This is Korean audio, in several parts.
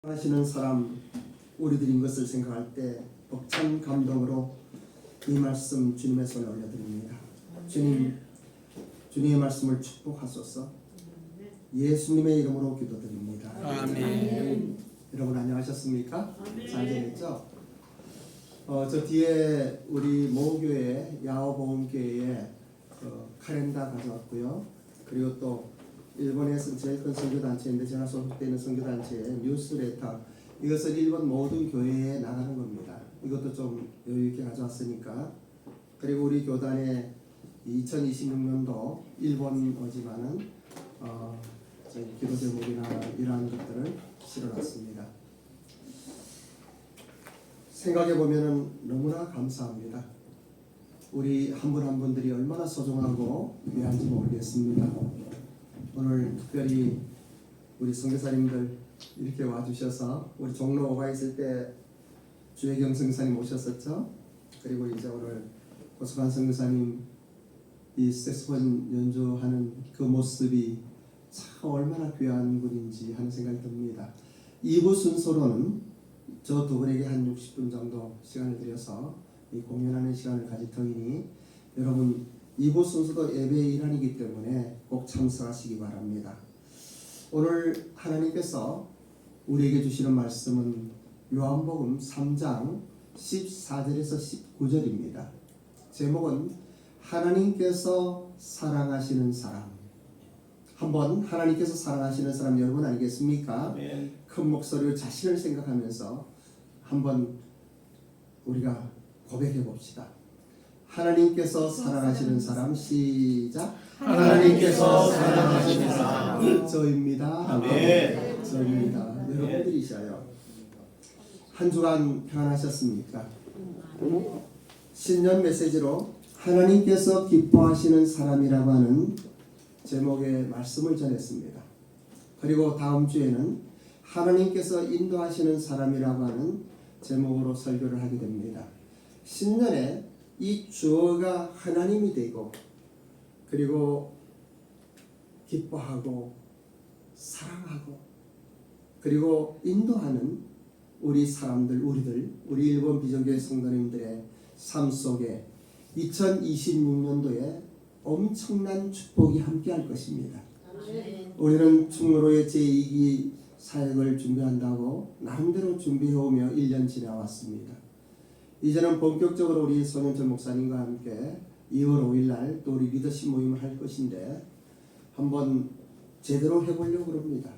하시는 사람 우리들인 것을 생각할 때 벅찬 감동으로 이 말씀 주님의 손에 올려드립니다. 주님, 주님의 말씀을 축복하소서. 예수님의 이름으로 기도드립니다. 아멘. 여러분 안녕하셨습니까? 잘 되겠죠? 저 뒤에 우리 모교회 야호보험교회에 카렌다 가져왔고요. 그리고 또 일본에서 제일 큰 선교단체인데 제가 소속되는 선교단체의 뉴스레터, 이것은 일본 모든 교회에 나가는 겁니다. 이것도 좀 여유있게 가져왔으니까. 그리고 우리 교단에 2026년도 일본 오지만은 기도 제목이나 이러한 것들을 실어놨습니다. 생각해보면 너무나 감사합니다. 우리 한 분 한 분들이 얼마나 소중하고 귀한지 모르겠습니다. 오늘 특별히 우리 선교사님들 이렇게 와주셔서, 우리 종로 5가 있을 때 주혜경 선교사님 오셨었죠. 그리고 이제 오늘 고수관 선교사님 이 색소폰 연주하는 그 모습이 참 얼마나 귀한 분인지 하는 생각이 듭니다. 2부 순서로는 저 두 분에게 한 60분 정도 시간을 들여서 이 공연하는 시간을 가질 터이니 여러분 2부 순서도 예배의 일환이기 때문에 꼭 참석하시기 바랍니다. 오늘 하나님께서 우리에게 주시는 말씀은 요한복음 3장 14절에서 19절입니다. 제목은 하나님께서 사랑하시는 사람. 한번 하나님께서 사랑하시는 사람 여러분 아니겠습니까? 아멘. 큰 목소리로 자신을 생각하면서 한번 우리가 고백해 봅시다. 하나님께서 사랑하시는 사람. 시작. 하나님께서 사랑하시는 사람. 저입니다. 아멘. 저입니다. 여러분들이셔요. 한 주간 평안하셨습니까? 신년 메시지로 하나님께서 기뻐하시는 사람이라고 하는 제목의 말씀을 전했습니다. 그리고 다음 주에는 하나님께서 인도하시는 사람이라고 하는 제목으로 설교를 하게 됩니다. 신년에 이 주어가 하나님이 되고, 그리고 기뻐하고 사랑하고 그리고 인도하는 우리 사람들, 우리 일본 비전교회 성도님들의 삶 속에 2026년도에 엄청난 축복이 함께할 것입니다. 우리는 충무로의 제2기 사역을 준비한다고 나름대로 준비해오며 1년 지나왔습니다. 이제는 본격적으로 우리 손현철 목사님과 함께 2월 5일날 또 우리 리더십 모임을 할 것인데 한번 제대로 해보려고 합니다.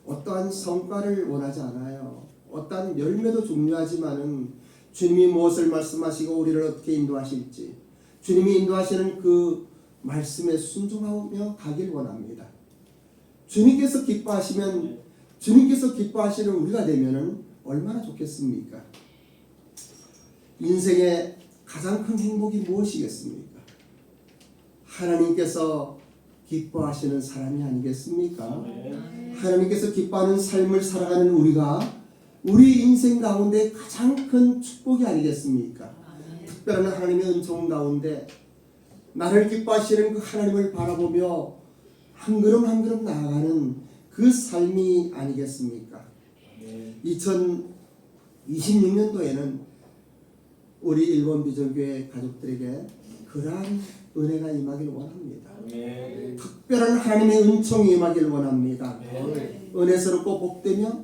어떠한 성과를 원하지 않아요. 어떠한 열매도 중요하지만은 주님이 무엇을 말씀하시고 우리를 어떻게 인도하실지, 주님이 인도하시는 그 말씀에 순종하며 가길 원합니다. 주님께서 기뻐하시면, 주님께서 기뻐하시는 우리가 되면은 얼마나 좋겠습니까? 인생의 가장 큰 행복이 무엇이겠습니까? 하나님께서 기뻐하시는 사람이 아니겠습니까? 하나님께서 기뻐하는 삶을 살아가는 우리가 우리 인생 가운데 가장 큰 축복이 아니겠습니까? 특별한 하나님의 은총 가운데 나를 기뻐하시는 그 하나님을 바라보며 한 걸음 한 걸음 나아가는 그 삶이 아니겠습니까? 2026년도에는 우리 일본 비전교회 가족들에게 그러한 은혜가 임하길 원합니다. 특별한 하나님의 은총이 임하길 원합니다. 은혜스럽고 복되며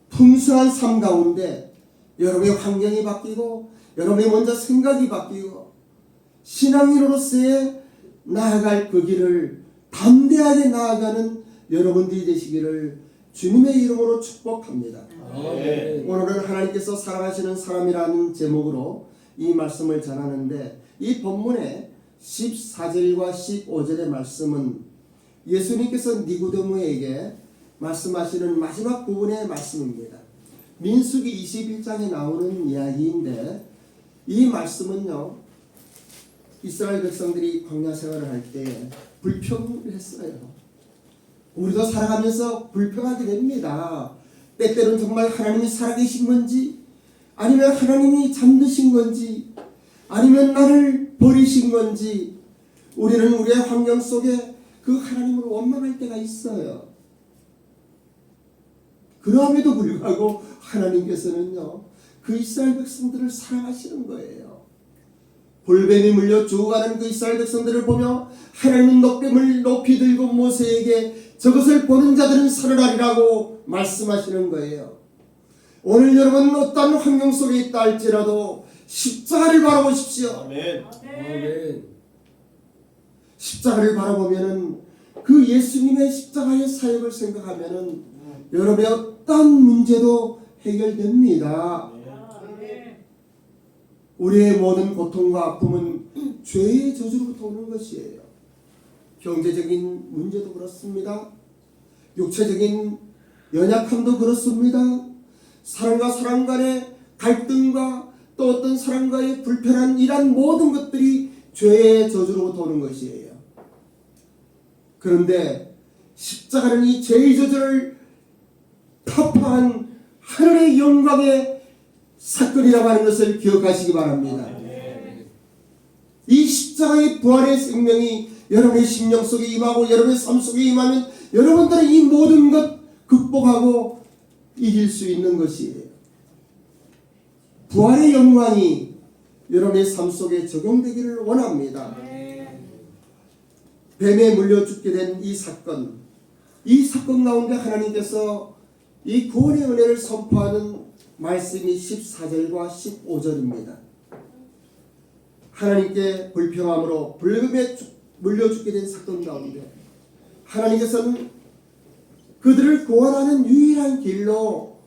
풍성한 삶 가운데 여러분의 환경이 바뀌고 여러분의 먼저 생각이 바뀌고 신앙인으로서의 나아갈 그 길을 담대하게 나아가는 여러분들이 되시기를 주님의 이름으로 축복합니다. 오늘은 하나님께서 사랑하시는 사람이라는 제목으로 이 말씀을 전하는데, 이 본문의 14절과 15절의 말씀은 예수님께서 니고데모에게 말씀하시는 마지막 부분의 말씀입니다. 민수기 21장에 나오는 이야기인데, 이 말씀은요, 이스라엘 백성들이 광야 생활을 할 때 불평을 했어요. 우리도 살아가면서 불평하게 됩니다. 때때로는 정말 하나님이 살아계신 건지, 아니면 하나님이 잠드신 건지, 아니면 나를 버리신 건지, 우리는 우리의 환경 속에 그 하나님을 원망할 때가 있어요. 그럼에도 불구하고 하나님께서는요, 그 이스라엘 백성들을 사랑하시는 거예요. 볼뱀이 물려 죽어가는 그 이스라엘 백성들을 보며 하나님은 놋뱀을 높이 들고 모세에게 저것을 보는 자들은 살아나리라고 말씀하시는 거예요. 오늘 여러분 어떤 환경 속에 있다 할지라도 십자가를 바라보십시오. 아멘. 아멘. 십자가를 바라보면은 그 예수님의 십자가의 사역을 생각하면은 여러분의 어떤 문제도 해결됩니다. 우리의 모든 고통과 아픔은 죄의 저주로부터 오는 것이에요. 경제적인 문제도 그렇습니다. 육체적인 연약함도 그렇습니다. 사람과 사람 간의 갈등과 또 어떤 사람과의 불편한 이런 모든 것들이 죄의 저주로부터 오는 것이에요. 그런데 십자가는 이 죄의 저주를 타파한 하늘의 영광의 사건이라고 하는 것을 기억하시기 바랍니다. 이 십자가의 부활의 생명이 여러분의 심령 속에 임하고 여러분의 삶 속에 임하면 여러분들은 이 모든 것 극복하고 이길 수 있는 것이에요. 부활의 영광이 여러분의 삶 속에 적용되기를 원합니다. 뱀에 물려 죽게 된 이 사건 가운데 하나님께서 이 구원의 은혜를 선포하는 말씀이 14절과 15절입니다. 하나님께 불평함으로 불금에 물려 죽게 된 사건 가운데 하나님께서는 그들을 구원하는 유일한 길로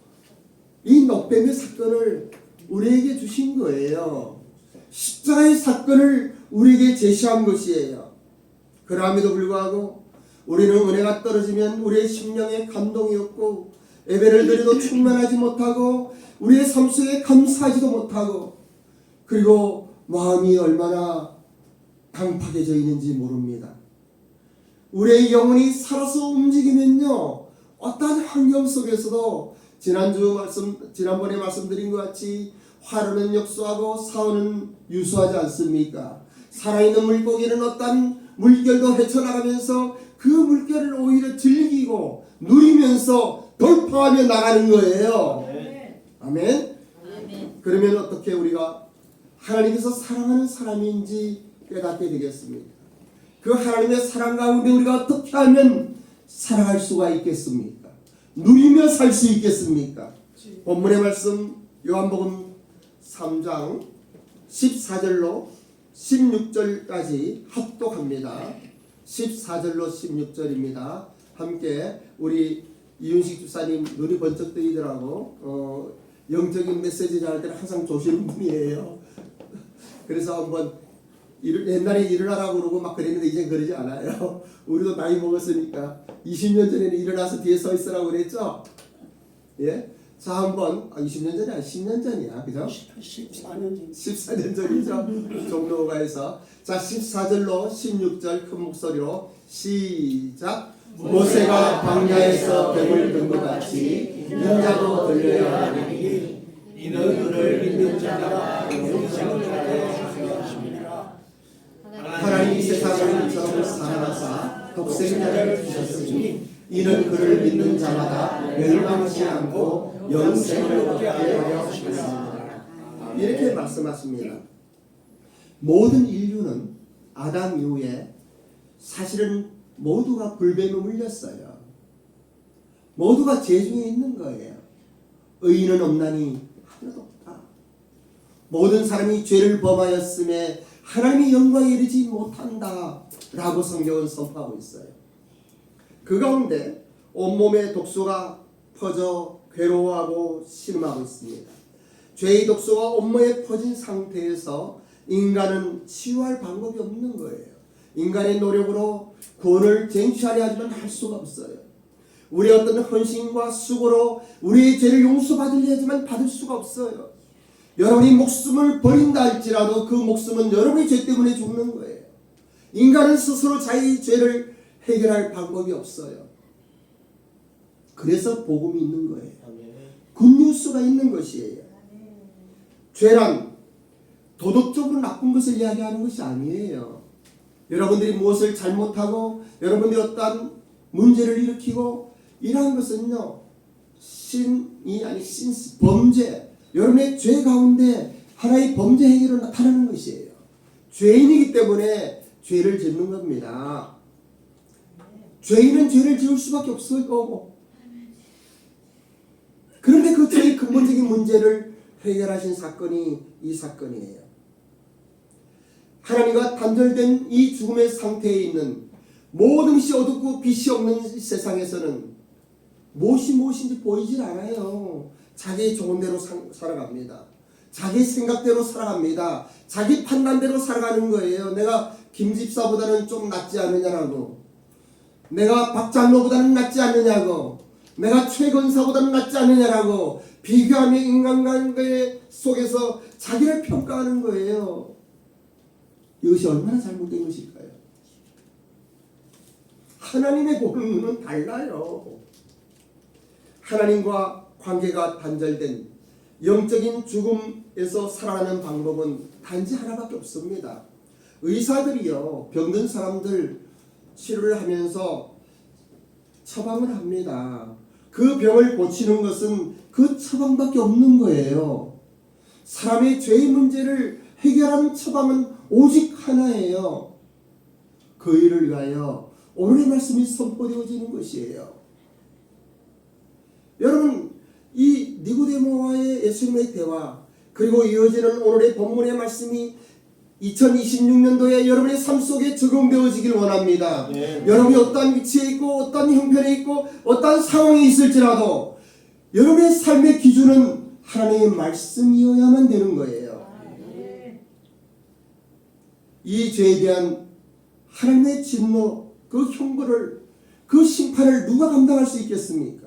이 놋뱀의 사건을 우리에게 주신 거예요. 십자가의 사건을 우리에게 제시한 것이에요. 그럼에도 불구하고 우리는 은혜가 떨어지면 우리의 심령에 감동이 없고 예배를 드려도 충만하지 못하고 우리의 삶 속에 감사하지도 못하고 그리고 마음이 얼마나 강팍해져 있는지 모릅니다. 우리의 영혼이 살아서 움직이면요, 어떠한 환경 속에서도 지난번에 말씀드린 것 같이 화로는 역수하고 사원은 유수하지 않습니까? 살아있는 물고기는 어떤 물결도 헤쳐나가면서 그 물결을 오히려 즐기고 누리면서 돌파하며 나가는 거예요. 아멘. 그러면 어떻게 우리가 하나님께서 사랑하는 사람인지 깨닫게 되겠습니까? 그 하나님의 사랑 가운데 우리가 어떻게 하면 살아갈 수가 있겠습니까? 누리며 살 수 있겠습니까? 본문의 말씀 요한복음 3장 14절로 16절까지 합독합니다. 14절로 16절입니다. 함께 우리 이윤식 집사님 눈이 번쩍 뜨이더라고. 영적인 메시지 전할 때는 항상 조시는 분이에요. 그래서 한번 옛날에 일어나라고 그러고 막 그랬는데 이제 그러지 않아요. 우리도 나이 먹었으니까 20년 전에는 일어나서 뒤에 서 있으라고 그랬죠. 예? 자, 한번 20년 전이 아니라 10년 전이야. 그죠? 14년 전. 14년 전이죠. 종로가에서. 자, 14절로 16절 큰 목소리로 시작. 모세가 광야에서 뱀을 든 것 같이 인자도 들려야 하리니 이는 그를 믿는 자가 영생을 얻게 하려 하심이라. 하나님이 세상을 처음 사랑하사 독생자를 주셨으니 이는 그를 믿는 자마다 멸망치 않고 영생을 얻게 하려 하심이라. 이렇게 말씀하십니다. 모든 인류는 아담 이후에 사실은 모두가 불뱀에 물렸어요. 모두가 죄 중에 있는 거예요. 의인은 없나니 하나도 없다. 모든 사람이 죄를 범하였음에 하나님의 영광에 이르지 못한다 라고 성경은 선포하고 있어요. 그 가운데 온몸에 독소가 퍼져 괴로워하고 신음하고 있습니다. 죄의 독소가 온몸에 퍼진 상태에서 인간은 치유할 방법이 없는 거예요. 인간의 노력으로 구원을 쟁취하려 하지만 할 수가 없어요. 우리의 어떤 헌신과 수고로 우리의 죄를 용서받으려 하지만 받을 수가 없어요. 여러분이 목숨을 버린다 할지라도 그 목숨은 여러분의 죄 때문에 죽는 거예요. 인간은 스스로 자기 죄를 해결할 방법이 없어요. 그래서 복음이 있는 거예요. 굿뉴스가 있는 것이에요. 죄란 도덕적으로 나쁜 것을 이야기하는 것이 아니에요. 여러분들이 무엇을 잘못하고 여러분들이 어떤 문제를 일으키고 이러한 것은요, 범죄, 여러분의 죄 가운데 하나의 범죄 행위로 나타나는 것이에요. 죄인이기 때문에 죄를 짓는 겁니다. 죄인은 죄를 지을 수밖에 없을 거고, 그런데 그 죄의 근본적인 문제를 해결하신 사건이 이 사건이에요. 하나님과 단절된 이 죽음의 상태에 있는 모든 것이 어둡고 빛이 없는 세상에서는 무엇인지 보이질 않아요. 자기 좋은 대로 살아갑니다. 자기 생각대로 살아갑니다. 자기 판단대로 살아가는 거예요. 내가 김 집사보다는 좀 낫지 않느냐라고, 내가 박 장로보다는 낫지 않느냐고, 내가 최 권사보다는 낫지 않느냐라고 비교하며 인간관계 속에서 자기를 평가하는 거예요. 이것이 얼마나 잘못된 것일까요? 하나님의 보는 눈은 달라요. 하나님과 관계가 단절된 영적인 죽음에서 살아나는 방법은 단지 하나밖에 없습니다. 의사들이요, 병든 사람들 치료를 하면서 처방을 합니다. 그 병을 고치는 것은 그 처방밖에 없는 거예요. 사람의 죄의 문제를 해결하는 처방은 오직 하나예요. 그 일을 위하여 오늘의 말씀이 선포되어지는 것이에요. 여러분, 이 니고데모와의 예수님의 대화, 그리고 이어지는 오늘의 본문의 말씀이 2026년도에 여러분의 삶 속에 적용되어지길 원합니다. 여러분이 어떠한 위치에 있고 어떠한 형편에 있고 어떠한 상황에 있을지라도 여러분의 삶의 기준은 하나님의 말씀이어야만 되는 거예요. 이 죄에 대한 하나님의 진노, 그 형벌을, 그 심판을 누가 감당할 수 있겠습니까?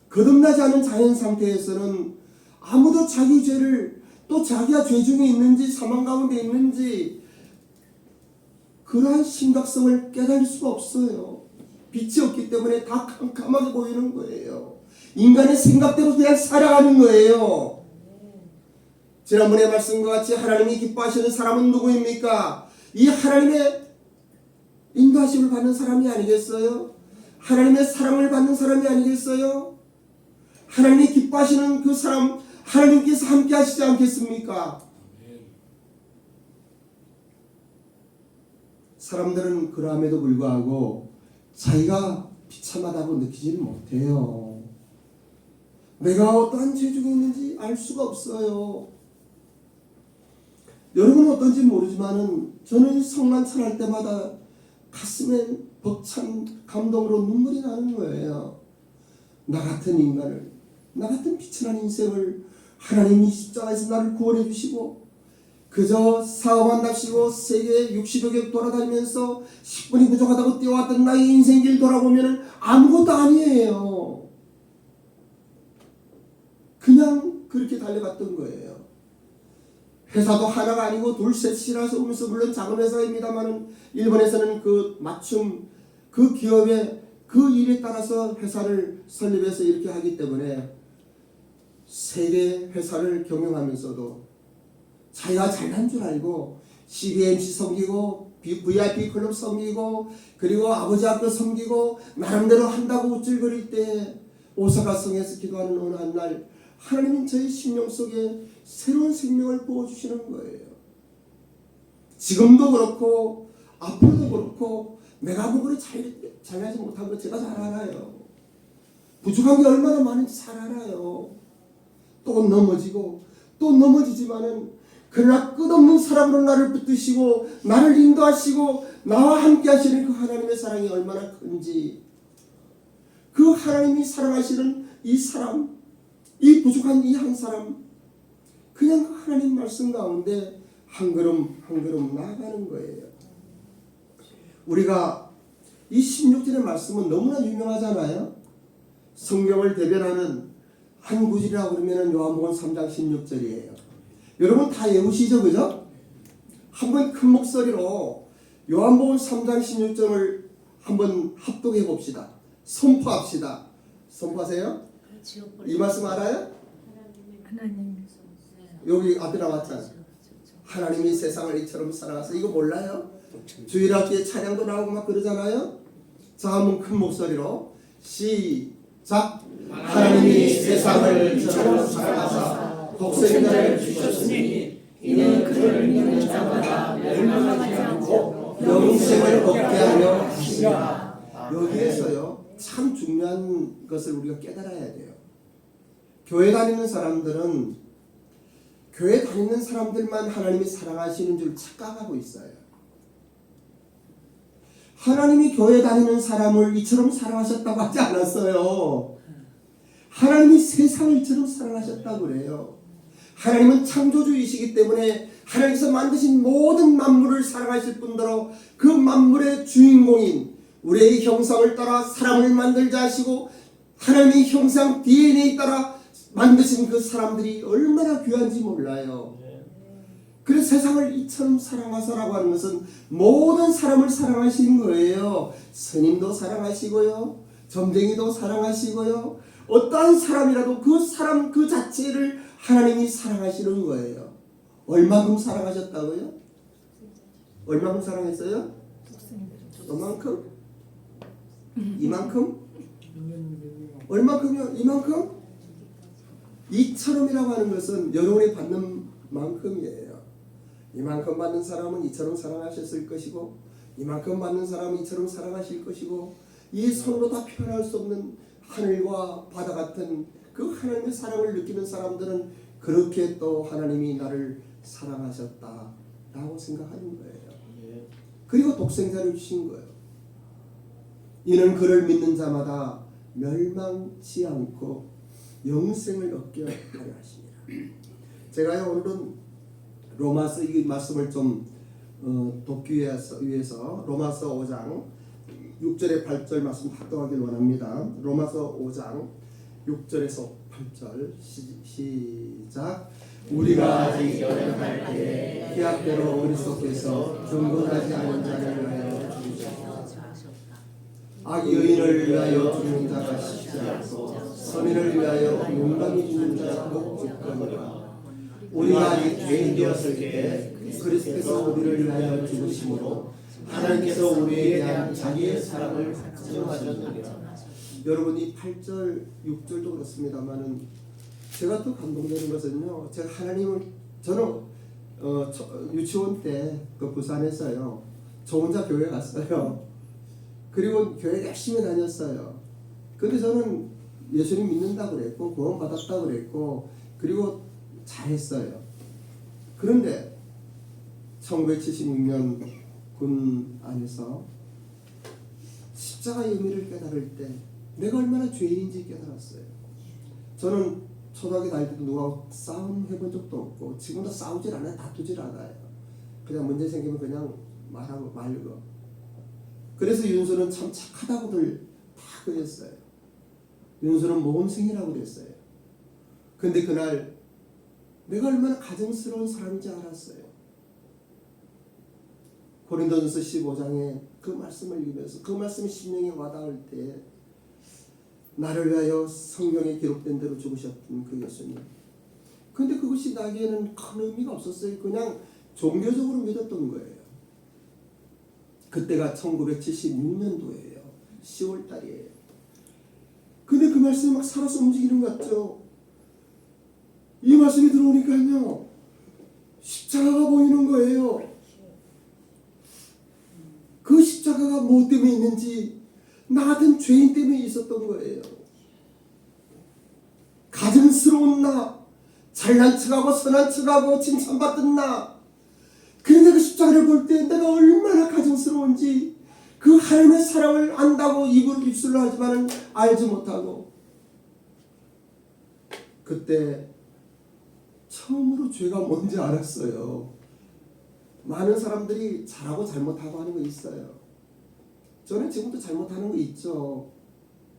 거듭나지 않은 자연 상태에서는 아무도 자기 죄를, 또 자기가 죄 중에 있는지 사망 가운데 있는지 그러한 심각성을 깨달을 수가 없어요. 빛이 없기 때문에 다 캄캄하게 보이는 거예요. 인간의 생각대로 그냥 살아가는 거예요. 지난번의 말씀과 같이 하나님이 기뻐하시는 사람은 누구입니까? 이 하나님의 인도하심을 받는 사람이 아니겠어요? 하나님의 사랑을 받는 사람이 아니겠어요? 하나님이 기뻐하시는 그 사람, 하나님께서 함께 하시지 않겠습니까? 사람들은 그러함에도 불구하고 자기가 비참하다고 느끼지를 못해요. 내가 어떠한 죄 중에 있는지 알 수가 없어요. 여러분은 어떤지 모르지만은 저는 성만 찬할 때마다 가슴에 벅찬 감동으로 눈물이 나는 거예요. 나 같은 인간을, 나 같은 비천한 인생을 하나님이 십자가에서 나를 구원해 주시고 그저 사업한답시고 세계 60여 개 돌아다니면서 10분이 부족하다고 뛰어왔던 나의 인생길 돌아보면 아무것도 아니에요. 그냥 그렇게 달려갔던 거예요. 회사도 하나가 아니고 둘 셋이라서 오면서 물론 작은 회사입니다만은 일본에서는 그 맞춤, 그 기업의 그 일에 따라서 회사를 설립해서 이렇게 하기 때문에 세계 회사를 경영하면서도 자기가 잘난 줄 알고 CBMC 섬기고 VIP 클럽 섬기고 그리고 아버지 학교 섬기고 나름대로 한다고 우쭐거릴 때 오사카 성에서 기도하는 어느 한날 하나님은 저의 심령 속에 새로운 생명을 부어주시는 거예요. 지금도 그렇고 앞으로도 그렇고 내가 뭐를 잘하지 못한 거 제가 잘 알아요. 부족한 게 얼마나 많은지 잘 알아요. 또 넘어지고 또 넘어지지만은 그러나 끝없는 사랑으로 나를 붙드시고 나를 인도하시고 나와 함께 하시는 그 하나님의 사랑이 얼마나 큰지, 그 하나님이 사랑하시는 이 사람, 이 부족한 이 한 사람, 그냥 그 하나님 말씀 가운데 한 걸음 한 걸음 나아가는 거예요. 우리가 이 16절의 말씀은 너무나 유명하잖아요. 성경을 대변하는 한 구절이라고 그러면 요한복음 3장 16절이에요. 여러분 다 외우시죠, 그죠? 한번 큰 목소리로 요한복음 3장 16절을 한번 합독해 봅시다. 선포합시다. 선포하세요? 이 말씀 알아요? 여기 앞에 나왔잖아요. 하나님이 세상을 이처럼 사랑하사. 이거 몰라요? 주일학교에 찬양도 나오고 막 그러잖아요. 자, 한번 큰 목소리로 시작. 하나님이 세상을 이처럼 사랑하사 독생자를 주셨으니 이는 그를 믿는 자마다 멸망하지 않고 영생을 얻게 하려 하시니라. 여기에서요 참 중요한 것을 우리가 깨달아야 돼요. 교회 다니는 사람들은 교회 다니는 사람들만 하나님이 사랑하시는 줄 착각하고 있어요. 하나님이 교회 다니는 사람을 이처럼 사랑하셨다고 하지 않았어요. 하나님이 세상을 이처럼 사랑하셨다고 그래요. 하나님은 창조주이시기 때문에 하나님께서 만드신 모든 만물을 사랑하실 뿐더러 그 만물의 주인공인 우리의 형상을 따라 사람을 만들자 하시고 하나님의 형상 DNA 따라 만드신 그 사람들이 얼마나 귀한지 몰라요. 그래서 세상을 이처럼 사랑하사라고 하는 것은 모든 사람을 사랑하시는 거예요. 스님도 사랑하시고요, 점쟁이도 사랑하시고요, 어떠한 사람이라도 그 사람 그 자체를 하나님이 사랑하시는 거예요. 얼마큼 사랑하셨다고요? 얼마큼 사랑했어요? 얼만큼? 이만큼? 얼만큼이요? 이만큼? 이처럼이라고 하는 것은 여러분이 받는 만큼이에요. 이만큼 받는 사람은 이처럼 사랑하셨을 것이고 이만큼 받는 사람은 이처럼 사랑하실 것이고 이 손으로 다 표현할 수 없는 하늘과 바다 같은 그 하나님의 사랑을 느끼는 사람들은 그렇게 또 하나님이 나를 사랑하셨다라고 생각하는 거예요. 그리고 독생자를 주신 거예요. 이는 그를 믿는 자마다 멸망치 않고 영생을 얻게 하려 하시니라. 제가요 오늘은 로마서 이 말씀을 좀 돕기 위해서 로마서 5장 6절에 8절 말씀 합독하길 원합니다. 로마서 5장 6절에서 8절 시작. 우리가 아직 연약할 때 계약대로 그리스도께서 경건하지 않은 자를 위하여 죽으셨다. 악의인을 위하여 죽는 자가 쉽지 않고 선인을 위하여 용감히 죽는 자가 꼭 죽거니와 우리가 아직 죄인 되었을 때 그리스도께서 우리를 위하여 죽으심으로 하나님께서 우리에 대한 자기의 사랑을 확증하셨느니라. 여러분 이 8절 6절도 그렇습니다만은 제가 또 감동되는 것은요, 제가 하나님을 저는 유치원 때 그 부산에서요 저 혼자 교회 갔어요. 그리고 교회 열심히 다녔어요. 근데 저는 예수님 믿는다고 그랬고 구원 받았다고 그랬고 그리고 잘했어요. 그런데 1976년 군 안에서 십자가의 의미를 깨달을 때 내가 얼마나 죄인인지 깨달았어요. 저는 초등학교 다닐 때도 누구하고 싸움 해본 적도 없고 지금도 싸우질 않아요. 다투질 않아요. 그냥 문제 생기면 그냥 말하고 말고. 그래서 윤수는 참 착하다고들 다 그랬어요. 윤수는 모범생이라고 그랬어요. 근데 그날 내가 얼마나 가증스러운 사람인지 알았어요. 고린도전서 15장에 그 말씀을 읽으면서 그 말씀이 심령에 와닿을 때 나를 위하여 성경에 기록된 대로 죽으셨던 그 예수님. 근데 그것이 나에게는 큰 의미가 없었어요. 그냥 종교적으로 믿었던 거예요. 그때가 1976년도예요. 10월 달이에요. 근데 그 말씀이 막 살아서 움직이는 것 같죠. 이 말씀이 들어오니까요 십자가가 보이는 거예요. 그 십자가가 뭐 때문에 있는지 나 같은 죄인 때문에 있었던 거예요. 가증스러운 나, 잘난 척하고 선한 척하고 칭찬받던 나. 그런데 그 십자가를 볼 때 내가 얼마나 가증스러운지 그 하나님의 사랑을 안다고 입술로 하지만 알지 못하고 그때 처음으로 죄가 뭔지 알았어요. 많은 사람들이 잘하고 잘못하고 하는 거 있어요. 저는 지금도 잘못하는 거 있죠.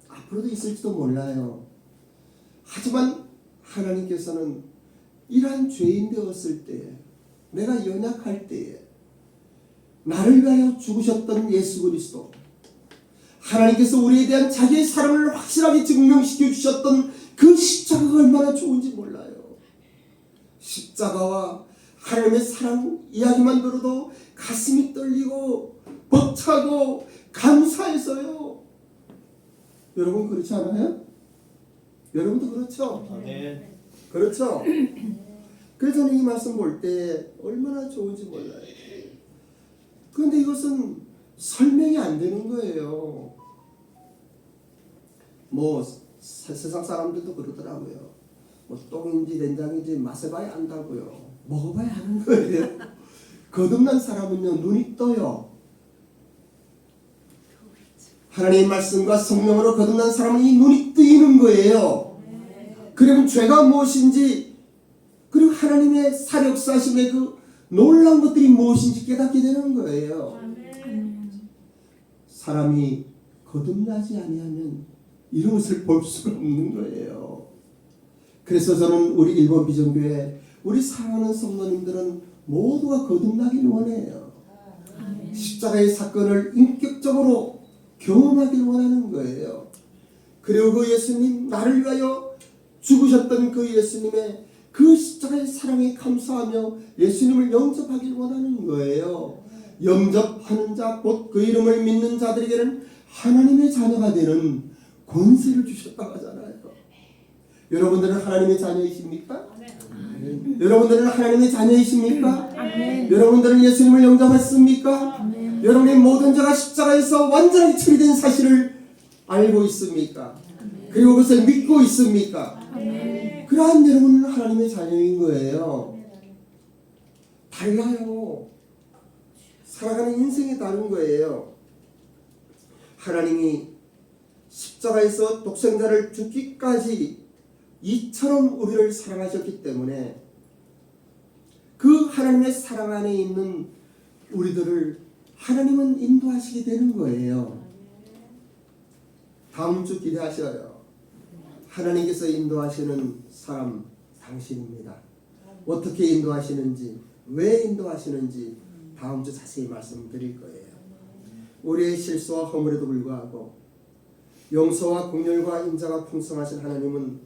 앞으로도 있을지도 몰라요. 하지만 하나님께서는 이러한 죄인 되었을 때에 내가 연약할 때에 나를 위하여 죽으셨던 예수 그리스도, 하나님께서 우리에 대한 자기의 사랑을 확실하게 증명시켜 주셨던 그 십자가가 얼마나 좋은지 몰라요. 십자가와 하나님의 사랑 이야기만 들어도 가슴이 떨리고 벅차고 감사해서요. 여러분 그렇지 않아요? 여러분도 그렇죠? 아멘. 그렇죠? 그래서 저는 이 말씀 볼 때 얼마나 좋은지 몰라요. 그런데 이것은 설명이 안 되는 거예요. 뭐 세상 사람들도 그러더라고요. 뭐 똥인지 된장인지 맛을 봐야 안다고요. 먹어봐야 하는 거예요. 거듭난 사람은요 눈이 떠요. 하나님의 말씀과 성령으로 거듭난 사람은 이 눈이 뜨이는 거예요. 그러면 죄가 무엇인지 그리고 하나님의 사력사심의 그 놀라운 것들이 무엇인지 깨닫게 되는 거예요. 사람이 거듭나지 아니하면 이런 것을 볼 수가 없는 거예요. 그래서 저는 우리 일본 비전교회 우리 사랑하는 성도님들은 모두가 거듭나길 원해요. 십자가의 사건을 인격적으로 경험하길 원하는 거예요. 그리고 그 예수님 나를 위하여 죽으셨던 그 예수님의 그 십자가의 사랑에 감사하며 예수님을 영접하길 원하는 거예요. 영접하는 자 곧 그 이름을 믿는 자들에게는 하나님의 자녀가 되는 권세를 주셨다고 하잖아요. 여러분들은 하나님의 자녀이십니까? 여러분들은 하나님의 자녀이십니까? 여러분들은 예수님을 영접했습니까? 여러분의 모든 죄가 십자가에서 완전히 처리된 사실을 알고 있습니까? 그리고 그것을 믿고 있습니까? 그러한 여러분은 하나님의 자녀인 거예요. 달라요. 살아가는 인생이 다른 거예요. 하나님이 십자가에서 독생자를 죽기까지 이처럼 우리를 사랑하셨기 때문에 그 하나님의 사랑 안에 있는 우리들을 하나님은 인도하시게 되는 거예요. 다음 주 기대하셔요. 하나님께서 인도하시는 사람 당신입니다. 어떻게 인도하시는지, 왜 인도하시는지 다음 주 자세히 말씀드릴 거예요. 우리의 실수와 허물에도 불구하고 용서와 긍휼과 인자가 풍성하신 하나님은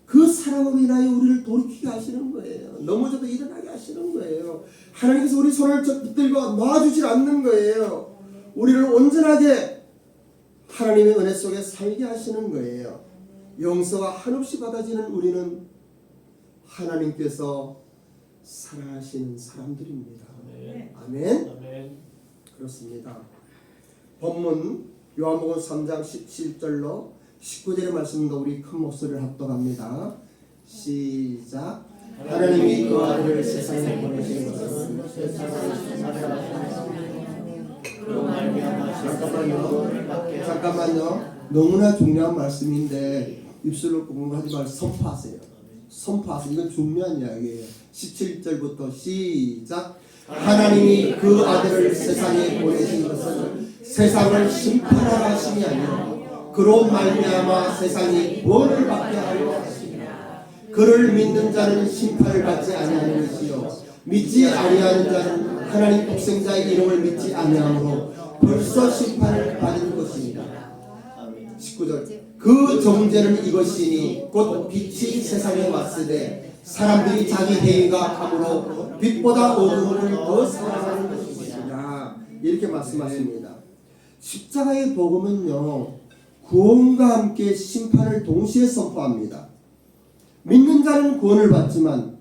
그 사랑으로 인하여 우리를 돌이키게 하시는 거예요. 넘어져도 일어나게 하시는 거예요. 하나님께서 우리 손을 붙들고 놔주질 않는 거예요. 우리를 온전하게 하나님의 은혜 속에 살게 하시는 거예요. 용서가 한없이 받아지는 우리는 하나님께서 사랑하시는 사람들입니다. 아멘. 아멘. 그렇습니다. 본문 요한복음 3장 17절로 19절의 말씀도 우리 큰 목소리를 합독합니다. 시작. 하나님이 그 아들을 세상에 보내신 것은 세상을 사랑하시는 그로 말미암아 잠깐만요. 너무나 중요한 말씀인데 입술로 구분하지 말고 선포하세요. 선포하세요. 이건 중요한 이야기예요. 17절부터 시작. 하나님이 그 아들을 세상에 보내신 것은 세상을 심판하라 하심이 아니라 그로 말미암아 세상이 구원을 받게 하려 하심이라. 그를 믿는 자는 심판을 받지 아니하는 것이요 믿지 아니하는 자는 하나님 독생자의 이름을 믿지 아니하므로 벌써 심판을 받은 것입니다. 19절. 그 정죄는 이것이니 곧 빛이 세상에 왔으되 사람들이 자기 행위가 감으로 빛보다 어두움을 더 사랑하는 것입니다. 이렇게 말씀하십니다. 십자가의 복음은요 구원과 함께 심판을 동시에 선포합니다. 믿는 자는 구원을 받지만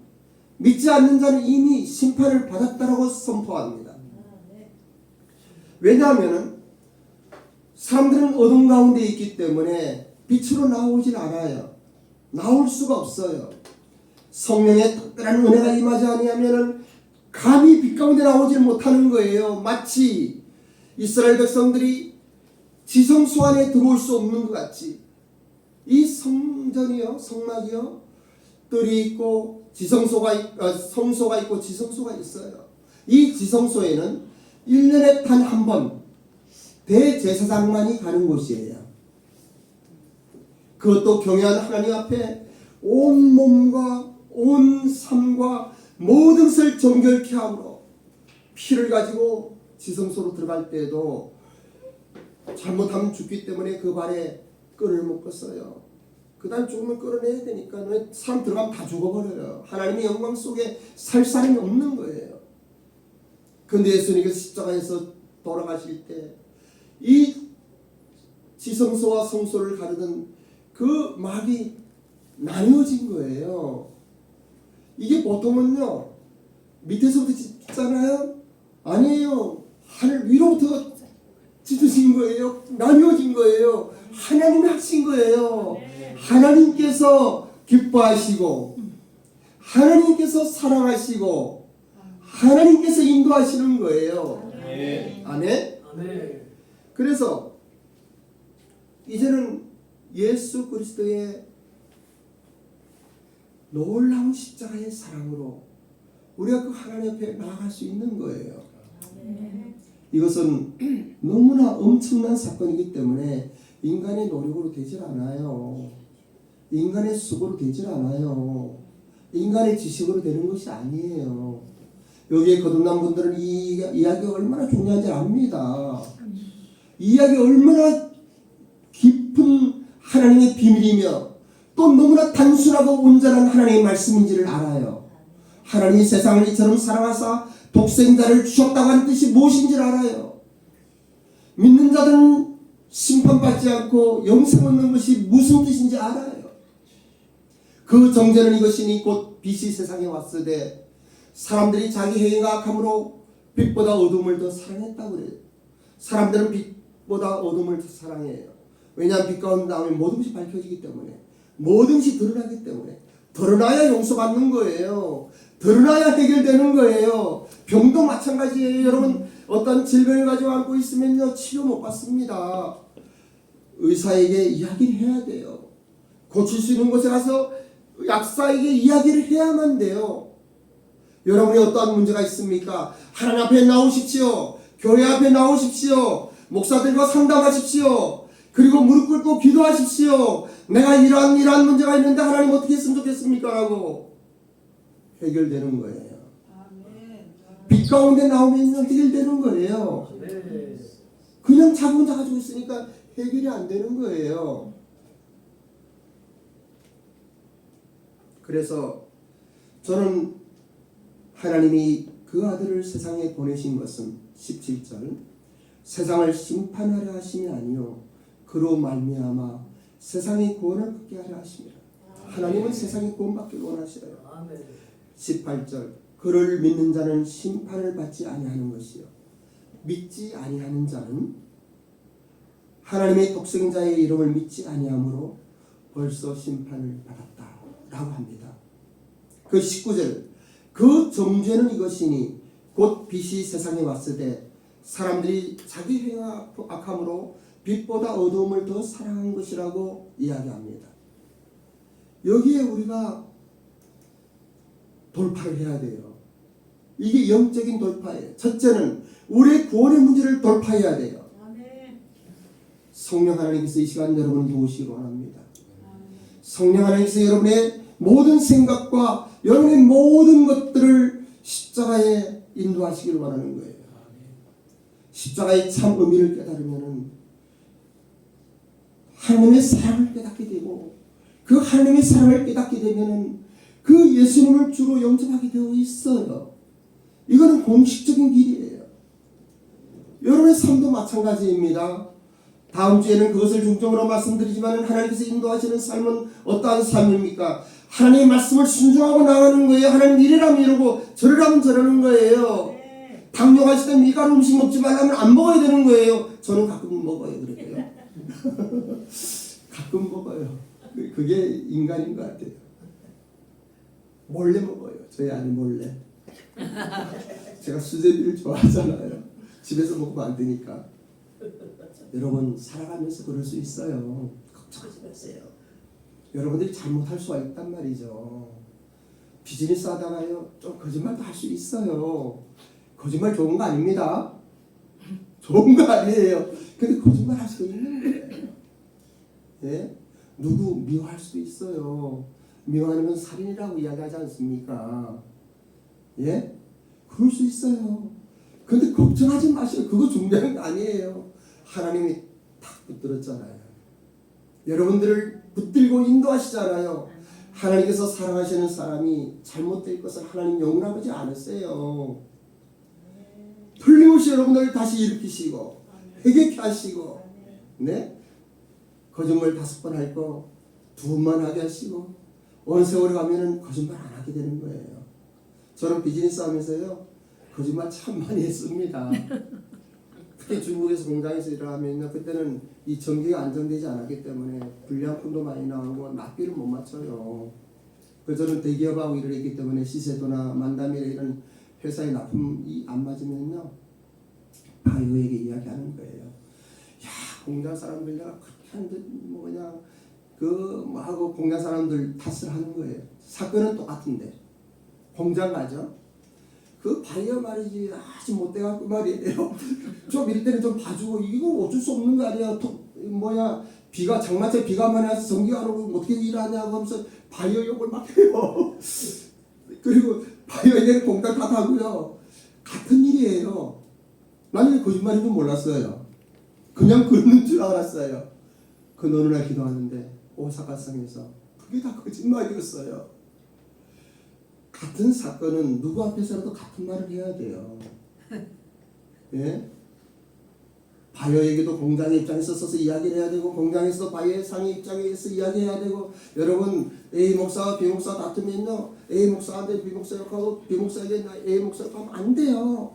믿지 않는 자는 이미 심판을 받았다라고 선포합니다. 왜냐하면 사람들은 어둠 가운데 있기 때문에 빛으로 나오질 않아요. 나올 수가 없어요. 성령의 특별한 은혜가 임하지 아니하면 감히 빛 가운데 나오질 못하는 거예요. 마치 이스라엘 백성들이 지성소 안에 들어올 수 없는 것 같이 이 성전이요, 성막이요, 뜰이 있고 성소가 있고 지성소가 있어요. 이 지성소에는 1년에 단 한 번 대제사장만이 가는 곳이에요. 그것도 경외한 하나님 앞에 온 몸과 온 삶과 모든 것을 정결케 함으로 피를 가지고 지성소로 들어갈 때에도 잘못하면 죽기 때문에 그 발에 끈을 묶었어요. 그 다음 죽으면 끌어내야 되니까 사람 들어가면 다 죽어버려요. 하나님의 영광 속에 살 사람이 없는 거예요. 그런데 예수님께서 십자가에서 돌아가실 때 이 지성소와 성소를 가르던 그 막이 나뉘어진 거예요. 이게 보통은요 밑에서부터 짓잖아요. 아니에요. 하늘 위로부터 짓으신 거예요. 나뉘어진 거예요. 하나님이 하신 거예요. 하나님께서 기뻐하시고 하나님께서 사랑하시고 하나님께서 인도하시는 거예요. 아멘. 그래서 이제는 예수 그리스도의 놀라운 십자가의 사랑으로 우리가 그 하나님 앞에 나아갈 수 있는 거예요. 이것은 너무나 엄청난 사건이기 때문에 인간의 노력으로 되질 않아요. 인간의 수고로 되질 않아요. 인간의 지식으로 되는 것이 아니에요. 여기에 거듭난 분들은 이 이야기가 얼마나 중요한지 압니다. 이 이야기가 얼마나 깊은 하나님의 비밀이며 또 너무나 단순하고 온전한 하나님의 말씀인지를 알아요. 하나님이 세상을 이처럼 사랑하사 독생자를 주셨다고 하는 뜻이 무엇인지를 알아요. 믿는 자들은 심판받지 않고 영생 얻는 것이 무슨 뜻인지 알아요. 그 정죄는 이것이니 곧 빛이 세상에 왔으되 사람들이 자기 행위가 악함으로 빛보다 어둠을 더 사랑했다고 그래요. 사람들은 빛보다 어둠을 더 사랑해요. 왜냐하면 빛 가운데 나오면 모든 것이 밝혀지기 때문에, 모든 것이 드러나기 때문에, 드러나야 용서받는 거예요. 드러나야 해결되는 거예요. 병도 마찬가지예요. 여러분 어떤 질병을 가지고 앉고 있으면요 치료 못 받습니다. 의사에게 이야기를 해야 돼요. 고칠 수 있는 곳에 가서 약사에게 이야기를 해야만 돼요. 여러분이 어떠한 문제가 있습니까? 하나님 앞에 나오십시오. 교회 앞에 나오십시오. 목사들과 상담하십시오. 그리고 무릎 꿇고 기도하십시오. 내가 이러한 문제가 있는데 하나님 어떻게 했으면 좋겠습니까? 라고 해결되는 거예요. 빛 가운데 나오면 해결되는 거예요. 그냥 자기 혼자 가지고 있으니까 해결이 안 되는 거예요. 그래서 저는 하나님이 그 아들을 세상에 보내신 것은 17절 세상을 심판하려 하심이 아니요 그로 말미암아 세상의 구원을 받게 하려 하심이라. 하나님은 세상의 구원받기를 원하시어요. 18절 그를 믿는 자는 심판을 받지 아니하는 것이요 믿지 아니하는 자는 하나님의 독생자의 이름을 믿지 아니하므로 벌써 심판을 받았다 라고 합니다. 그 19절 그 정죄는 이것이니 곧 빛이 세상에 왔으되 사람들이 자기 행위가 악함으로 빛보다 어두움을 더 사랑한 것이라고 이야기합니다. 여기에 우리가 돌파를 해야 돼요. 이게 영적인 돌파예요. 첫째는 우리의 구원의 문제를 돌파해야 돼요. 성령 하나님께서 이 시간 여러분을 도우시기 원합니다. 성령 하나님께서 여러분의 모든 생각과 여러분의 모든 것들을 십자가에 인도하시기를 원하는 거예요. 십자가의 참 의미를 깨달으면 하나님의 사랑을 깨닫게 되고 그 하나님의 사랑을 깨닫게 되면 그 예수님을 주로 영접하게 되어 있어요. 이거는 공식적인 길이에요. 여러분의 삶도 마찬가지입니다. 다음 주에는 그것을 중점으로 말씀드리지만 하나님께서 인도하시는 삶은 어떠한 삶입니까? 하나님의 말씀을 순종하고 나가는 거예요. 하나님 이래라면 이러고 저래라면 저러는 거예요. 당뇨가 있을 때 밀가루 음식 먹지 말라면 안 먹어야 되는 거예요. 저는 가끔 먹어요. 그래도요. 가끔 먹어요. 그게 인간인 것 같아요. 몰래 먹어요. 저희 아내 몰래. 제가 수제비를 좋아하잖아요. 집에서 먹으면 안 되니까. 여러분 살아가면서 그럴 수 있어요. 걱정하지 마세요. 여러분들이 잘못할 수가 있단 말이죠. 비즈니스 하다가요 좀 거짓말도 할 수 있어요. 거짓말 좋은 거 아닙니다. 좋은 거 아니에요. 근데 거짓말 할 수도 있는 거예요. 예? 누구 미워할 수도 있어요. 미워하면 살인이라고 이야기하지 않습니까? 예? 그럴 수 있어요. 근데 걱정하지 마세요. 그거 중요한 거 아니에요. 하나님이 탁 붙들었잖아요. 여러분들을 붙들고 인도하시잖아요. 하나님께서 사랑하시는 사람이 잘못될 것을 하나님 용납하지 않으세요. 틀림없이 여러분들을 다시 일으키시고 회개케 하시고 네? 거짓말 5번 할 거 2번만 하게 하시고 어느 세월이 가면은 거짓말 안 하게 되는 거예요. 저는 비즈니스 하면서요 거짓말 참 많이 했습니다. 특히 중국에서 공장에서 일을 하면요 그때는 이 전기가 안정되지 않았기 때문에 불량품도 많이 나오고 납비를 못 맞춰요. 그래서 저는 대기업하고 일을 했기 때문에 시세도나 만담이나 이런 회사의 납품이 안 맞으면요 바이오에게 이야기하는 거예요. 야 공장 사람들 내가 그렇게 하는데 뭐 그냥 뭐 하고 공장 사람들 탓을 하는 거예요. 사건은 똑같은데 공장 가죠. 그 바이오 말이지 아주 못돼갖고 말이에요. 좀 이럴 때는 좀 봐주고 이거 어쩔 수 없는 거 아니야. 비가 장마철 비가 많이 와서 전기가 안 오고 어떻게 일하냐고 하면서 바이오 욕을 막 해요. 그리고 바이오에 대한 공장 탓하고요. 같은 일이에요. 나는 거짓말인 줄 몰랐어요. 그냥 그러는 줄 알았어요. 그 어느 날 기도하는데 오사카성에서 그게 다 거짓말이었어요. 같은 사건은 누구 앞에서라도 같은 말을 해야 돼요. 예? 바이오에게도 공장의 입장에서 서서 이야기를 해야 되고 공장에서도 바이오의 상의 입장에서 이야기해야 되고 여러분 A 목사와 B 목사 다투면요 A 목사한테 B 목사 욕하고 B 목사에게 A 목사 욕하면 안 돼요.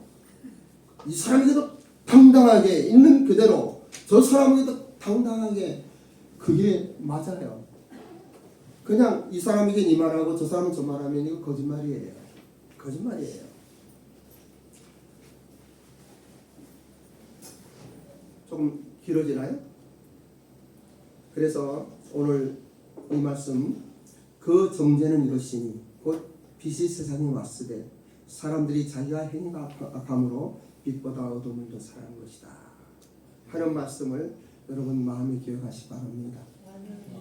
이 사람에게도 당당하게 있는 그대로 저 사람에게도 당당하게 그게 맞아요. 그냥 이 사람에게 이 말하고 저 사람은 저 말하면 이거 거짓말이에요. 거짓말이에요. 조금 길어지나요? 그래서 오늘 이 말씀 그 정죄는 이것이니 곧 빛이 세상에 왔으되 사람들이 자기가 행위가 악함으로 빛보다 어둠을 더 사랑한 것이다 하는 말씀을 여러분 마음에 기억하시기 바랍니다.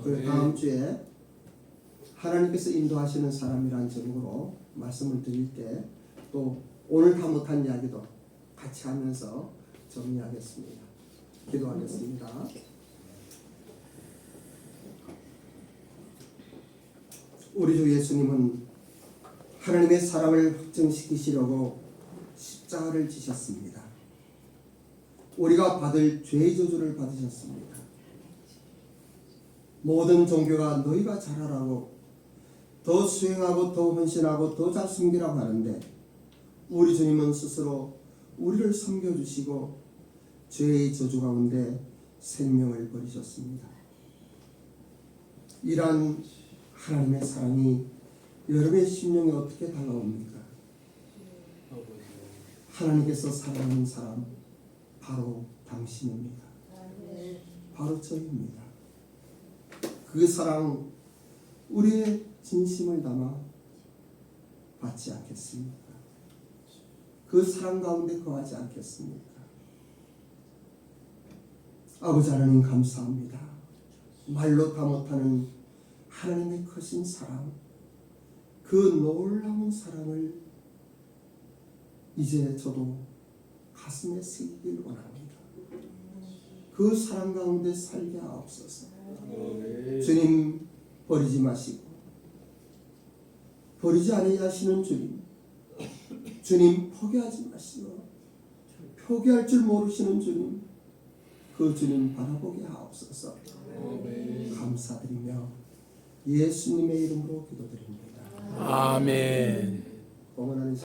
그리고 다음 주에 하나님께서 인도하시는 사람이라는 제목으로 말씀을 드릴 때 또 오늘 다 못한 이야기도 같이 하면서 정리하겠습니다. 기도하겠습니다. 우리 주 예수님은 하나님의 사랑을 확증시키시려고 십자가를 지셨습니다. 우리가 받을 죄의 저주를 받으셨습니다. 모든 종교가 너희가 잘하라고 더 수행하고 더 헌신하고 더 잘 섬기라고 하는데 우리 주님은 스스로 우리를 섬겨주시고 죄의 저주 가운데 생명을 버리셨습니다. 이러한 하나님의 사랑이 여러분의 심령에 어떻게 다가옵니까? 하나님께서 사랑하는 사람 바로 당신입니다. 바로 저입니다. 그 사랑 우리의 진심을 담아 받지 않겠습니까? 그 사랑 가운데 거하지 않겠습니까? 아버지 하나님 감사합니다. 말로 다 못하는 하나님의 크신 사랑, 그 놀라운 사랑을 이제 저도 가슴에 새기길 원합니다. 그 사랑 가운데 살게 하옵소서. 주님 버리지 마시고 버리지 아니하시는 주님, 주님 포기하지 마시고 포기할 줄 모르시는 주님, 그 주님 바라보게 하옵소서. 감사드리며 예수님의 이름으로 기도드립니다. 아멘. 응원하는